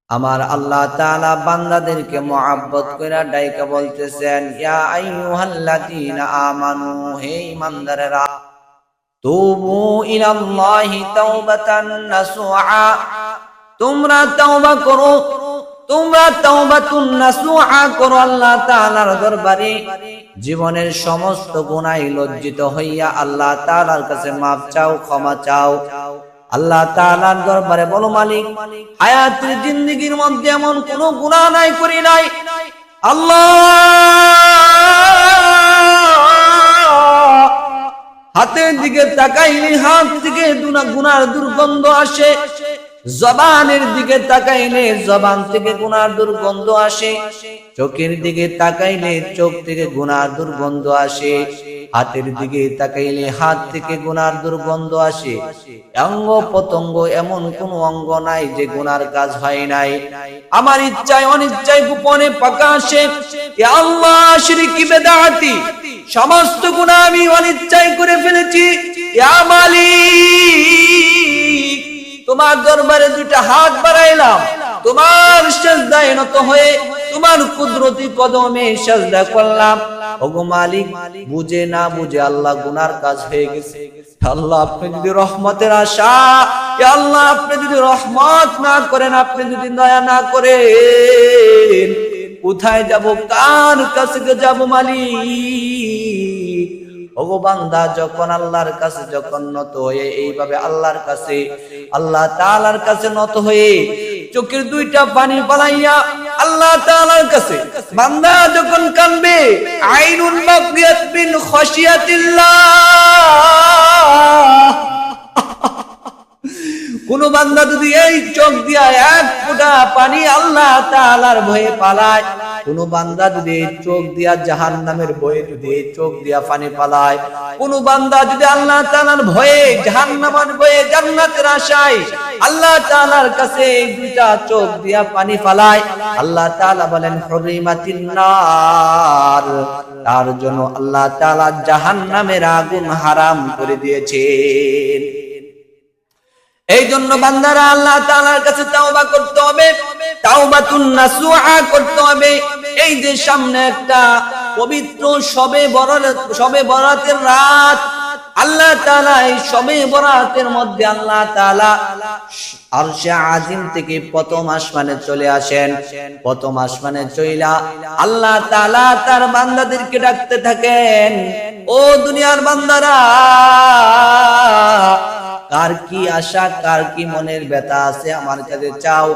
আমার আল্লাহ তাআলা বান্দাদেরকে মুহাব্বত কইরা ডাইকা বলতেছেন, ইয়া আইয়ুহাল্লাযীনা আমানু, হে ঈমানদারেরা, তুবু ইলাল্লাহি তাওবাতান নাসুআ, তোমরা তাওবা করো, তোমরা তাওবাতুন নাসুআ করো আল্লাহ তাআলার দরবারে। জীবনের সমস্ত গুনাহে লজ্জিত হইয়া আল্লাহ তাআলার কাছে মাফ চাও, ক্ষমা চাও। আল্লাহ তাআলার দরবারে বলো, মালিক, হায়াতের জিন্দেগীর মধ্যে এমন কোন গুনাহ নাই করি নাই আল্লাহ। হাতের দিকে তাকাইলে হাত থেকে গুনার দুর্গন্ধ আসে, জবানের দিকে তাকাইলে জবান থেকে গুনার দুর্গন্ধ আসে, চোখের দিকে তাকাইলে চোখ থেকে গুনার দুর্গন্ধ আসে, হাতের দিকে তাকাইলে হাত থেকে গুনার দুর্গন্ধ আসে। অঙ্গ প্রত্যঙ্গ এমন কোন অঙ্গ নাই যে গুনার কাজ হয় নাই। আমার ইচ্ছায় অনিচ্ছায় গোপনে প্রকাশে ইয়া আল্লাহ শিরকি বিদআতি সমস্ত গুনাহ আমি অনিচ্ছায় করে ফেলেছি। ইয়া মালিক, তোমার দরবারে দুইটা হাত বাড়াইলাম, তোমার সিজদায় নত হয়ে তোমার কুদরতি কদমে সিজদা করলাম। ওগো মালিক, বুঝে না বুঝে আল্লাহ গুনার কাজ হয়ে গেছে। আল্লাহ আপনি যদি রহমতের আশা, আল্লাহ আপনি যদি রহমত না করেন, আপনি যদি দয়া না করেন, কোথায় যাব, কার কাছে যাব মালিক? ওগো বান্দা যখন আল্লাহর কাছে যখন নত হয়ে এইভাবে আল্লাহর কাছে, আল্লাহ তাআলার কাছে নত হয়ে চোখের দুইটা পানি পালাইয়া আল্লাহ তাআলার কাছে বান্দা যখন কাঁদবে, আইনুন বাকিয়াত বিন খাশিয়াতিল্লাহ, কোন বান্দা যদি এই চোখ দিয়া এক ফোঁটা পানি আল্লাহ তাআলার ভয়ে পালায়, কোন বান্দা যদি চোখ দিয়া জাহান্নামের ভয়ে যদি চোখ দিয়া পানি পালায়, কোন বান্দা যদি আল্লাহ তাআলার ভয়ে জাহান্নামের ভয়ে জান্নাতের আশায় আল্লাহ তাআলার কাছে দুইটা চোখ দিয়া পানি পালায়, আল্লাহ তাআলা বলেন হুরিমাতিন নার, তার জন্য আল্লাহ তাআলা জাহান্নামের আগুন হারাম করে দিয়েছেন। এই জন্য বান্দারা আল্লাহ তাআলার কাছে তাওবা করতে হবে, তাওবাতুন নাসুআ করতে হবে। এই যে সামনে একটা পবিত্র শবে বরাতের রাত, আল্লাহ তাআলা এই শবে বরাতের মধ্যে আল্লাহ তাআলা আরশে আজিম থেকে প্রথম আসমানে চলে আসেন। প্রথম আসমানে চইলা আল্লাহ তাআলা তার বান্দাদেরকে ডাকতে থাকেন, ও দুনিয়ার বান্দারা, কার কি আশা, কার কি মনের ব্যথা আছে আমার কাছে চাও।